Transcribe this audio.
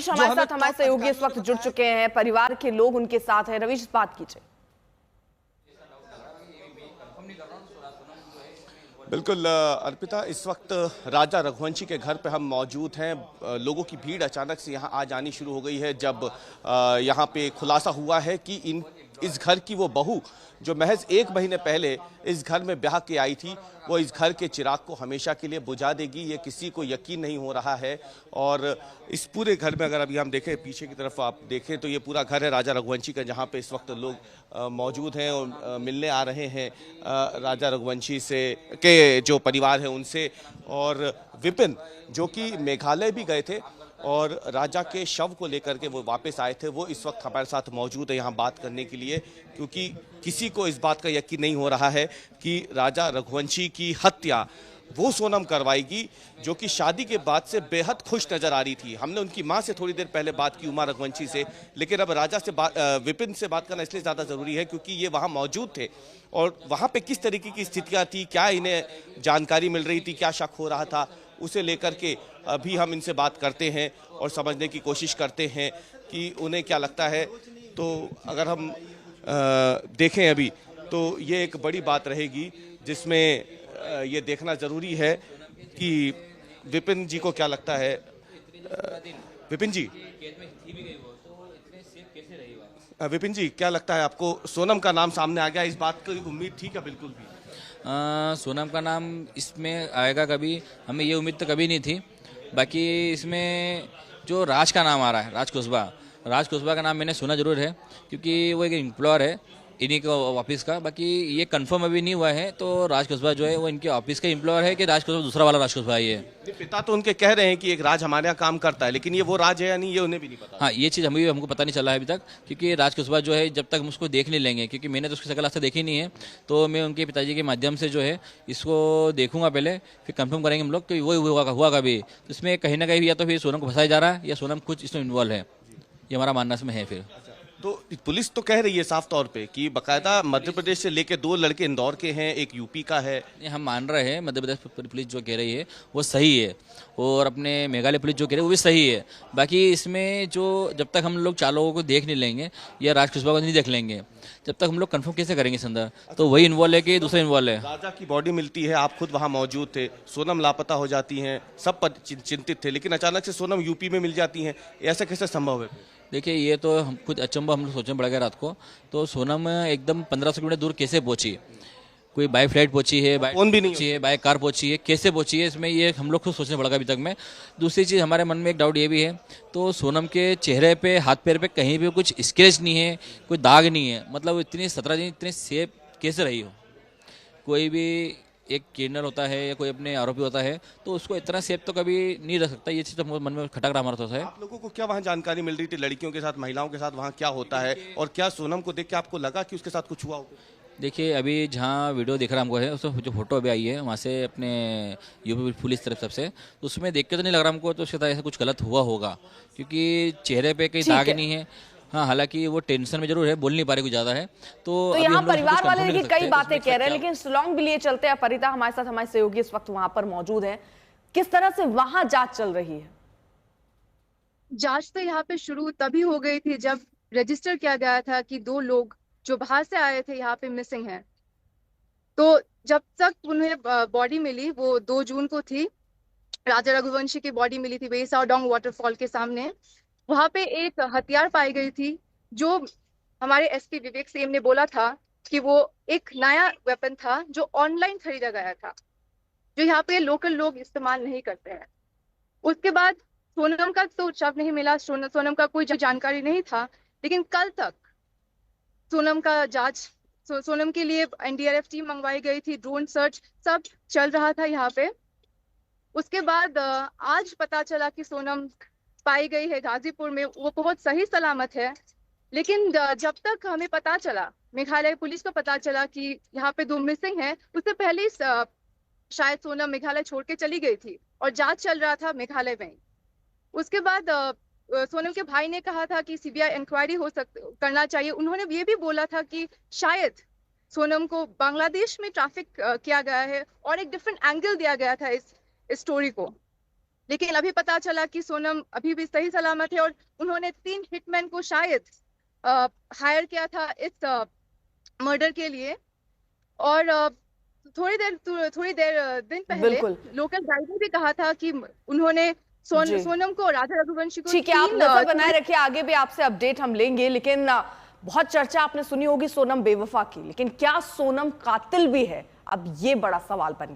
रवीश हमारे साथ, हमारे सहयोगी इस वक्त जुड़ चुके हैं, परिवार के लोग उनके साथ हैं। रवीश, बात कीजिए। बिल्कुल अर्पिता, इस वक्त राजा रघुवंशी के घर पे हम मौजूद हैं। लोगों की भीड़ अचानक से यहाँ आ जानी शुरू हो गई है जब यहाँ पे खुलासा हुआ है कि इस घर की वो बहू जो महज 1 महीने पहले इस घर में ब्याह के आई थी, वो इस घर के चिराग को हमेशा के लिए बुझा देगी। ये किसी को यकीन नहीं हो रहा है। और इस पूरे घर में अगर अभी हम देखें, पीछे की तरफ आप देखें तो ये पूरा घर है राजा रघुवंशी का, जहाँ पे इस वक्त लोग मौजूद हैं और मिलने आ रहे हैं राजा रघुवंशी से के जो परिवार है उनसे। और विपिन जो कि मेघालय भी गए थे और राजा के शव को लेकर के वो वापस आए थे, वो इस वक्त हमारे साथ मौजूद है यहाँ बात करने के लिए, क्योंकि किसी को इस बात का यकीन नहीं हो रहा है कि राजा रघुवंशी की हत्या वो सोनम करवाएगी जो कि शादी के बाद से बेहद खुश नजर आ रही थी। हमने उनकी मां से थोड़ी देर पहले बात की, उमा रघुवंशी से, लेकिन अब राजा से विपिन से बात करना इसलिए ज़्यादा ज़रूरी है क्योंकि ये वहाँ मौजूद थे और वहाँ पे किस तरीके की स्थितियाँ थी, क्या इन्हें जानकारी मिल रही थी, क्या शक हो रहा था, उसे लेकर के अभी हम इनसे बात करते हैं और समझने की कोशिश करते हैं कि उन्हें क्या लगता है। तो अगर हम देखें अभी तो ये एक बड़ी बात रहेगी जिसमें ये देखना ज़रूरी है कि विपिन जी को क्या लगता है। विपिन जी, विपिन जी क्या लगता है आपको, सोनम का नाम सामने आ गया, इस बात की उम्मीद थी क्या बिल्कुल भी? सोनम का नाम इसमें आएगा कभी, हमें ये उम्मीद तो कभी नहीं थी। बाकी इसमें जो राज का नाम आ रहा है, राज कुशवाहा का नाम मैंने सुना जरूर है क्योंकि वो एक एम्प्लॉयर है इन्हीं के ऑफिस का। बाकी ये कंफर्म अभी नहीं हुआ है, तो राज कुशवाहा जो है वो इनके ऑफिस का एम्प्लॉयर है कि राज कुशवाहा दूसरा वाला राज कुशवाहा ही है। पिता तो उनके कह रहे हैं कि एक राज हमारे यहाँ काम करता है, लेकिन ये वो राज है या नहीं ये उन्हें भी नहीं पता। हाँ, ये चीज़ हमको पता नहीं चला है अभी तक, क्योंकि राज कुशवाहा जो है जब तक हम उसको देख नहीं लेंगे, क्योंकि मैंने तो उसकी शक्ल आज तक देखी नहीं है, तो मैं उनके पिताजी के माध्यम से जो है इसको देखूंगा पहले, फिर कंफर्म करेंगे हम लोग कि वो हुआ कभी। तो इसमें कहीं ना कहीं या तो फिर सोनम को फंसाया जा रहा है या सोनम कुछ इसमें इन्वॉल्व है, ये हमारा मानना इसमें है। फिर तो पुलिस तो कह रही है साफ तौर पे कि बकायदा मध्य प्रदेश से लेके 2 लड़के इंदौर के हैं, एक यूपी का है। हम मान रहे हैं मध्य प्रदेश पुलिस जो कह रही है वो सही है, और अपने मेघालय पुलिस जो कह रही है वो भी सही है। बाकी इसमें जो जब तक हम लोग 4 लोगों को देख नहीं लेंगे या राज कुशवाहा को नहीं देख लेंगे, जब तक हम लोग कंफर्म कैसे करेंगे इस अंदर, तो वही इन्वॉल्व है कि दूसरा इन्वॉल्व है। राजा की बॉडी मिलती है, आप खुद वहाँ मौजूद थे, सोनम लापता हो जाती हैं, सब चिंतित थे, लेकिन अचानक से सोनम यूपी में मिल जाती हैं, ऐसा कैसे संभव है? देखिए, ये तो हम खुद अचंभा हम लोग सोचने पड़ गया रात को। तो सोनम एकदम 1500 किलोमीटर दूर कैसे पहुंची, कोई बाय फ्लाइट पहुंची है, बाय फोन भी नहीं पहुंची है, बाय कार पहुंची है, कैसे पहुंची है, इसमें ये हम लोग खुद सोचने पड़ेगा अभी तक में। दूसरी चीज़ हमारे मन में एक डाउट ये भी है, तो सोनम के चेहरे पे, हाथ पैर पे कहीं भी कुछ स्क्रैच नहीं है, कोई दाग नहीं है, मतलब इतनी 17 दिन इतने सेफ कैसे रही हो? कोई भी एक किडनैपर होता है या कोई अपने आरोपी होता है तो उसको इतना सेफ तो कभी नहीं रख सकता, ये चीज़ तो मन में खटक रहा हमारा है। आप लोगों को क्या वहाँ जानकारी मिल रही थी लड़कियों के साथ, महिलाओं के साथ वहाँ क्या होता है, और क्या सोनम को देख के आपको लगा कि उसके साथ कुछ हुआ हो? देखिए, अभी जहाँ वीडियो दिख रहा हमको है, उसमें जो फोटो अभी आई है वहाँ से अपने यूपी पुलिस तरफ सबसे, तो उसमें देख के तो नहीं लग रहा हमको तो उसके साथ ऐसा कुछ गलत हुआ होगा, क्योंकि चेहरे पे कहीं दाग नहीं है। हाँ, हालांकि वो टेंशन में जरूर है, बोल नहीं पा रहे कुछ ज्यादा है। तो यहाँ परिवार वाले देखिए कई बातें कह रहे हैं, लेकिन शिलोंग भी लिए चलते हैं। परिता हमारे साथ, हमारे सहयोगी इस वक्त वहां पर मौजूद है। किस तरह से वहां जांच चल रही है? जांच तो यहाँ पे शुरू तभी हो गई थी जब रजिस्टर किया गया था कि 2 लोग जो बाहर से आए थे यहाँ पे मिसिंग हैं। तो जब तक उन्हें बॉडी मिली, वो 2 जून को थी, राजा रघुवंशी की बॉडी मिली थी वेसाओडोंग वाटरफॉल के सामने। वहां पे एक हथियार पाई गई थी जो हमारे एसपी विवेक सेम ने बोला था कि वो एक नया वेपन था जो ऑनलाइन खरीदा गया था, जो यहाँ पे लोकल लोग इस्तेमाल नहीं करते हैं। उसके बाद सोनम का तो शव नहीं मिला, सोनम का कोई जानकारी नहीं था, लेकिन कल तक सोनम का जांच, सोनम के लिए एनडीआरएफ टीम मंगवाई गई थी, ड्रोन सर्च सब चल रहा था यहाँ पे। उसके बाद आज पता चला कि सोनम पाई गई है गाजीपुर में, वो बहुत सही सलामत है। लेकिन जब तक हमें पता चला, मेघालय पुलिस को पता चला कि यहाँ पे 2 मिसिंग है, उससे पहले शायद सोनम मेघालय छोड़ के चली गई थी और जांच चल रहा था मेघालय में। उसके बाद सोनम के भाई ने कहा था कि सीबीआई इंक्वायरी करना चाहिए। उन्होंने ये भी बोला था कि शायद सोनम को बांग्लादेश में ट्रैफिक किया गया है और एक डिफरेंट एंगल दिया गया था इस स्टोरी को। लेकिन अभी पता चला कि सोनम अभी भी सही सलामत है और उन्होंने 3 हिटमैन को शायद हायर किया था इस मर्डर के लिए। और थोड़ी देर दिन पहले बिल्कुल। लोकल गाइड ने भी कहा था कि उन्होंने जी। सोनम को, राधा रघुवंशी को ठीक है, आप 3 नजर बनाए रखिए, आगे भी आपसे अपडेट हम लेंगे। लेकिन बहुत चर्चा आपने सुनी होगी सोनम बेवफा की, लेकिन क्या सोनम कातिल भी है? अब ये बड़ा सवाल बन गया।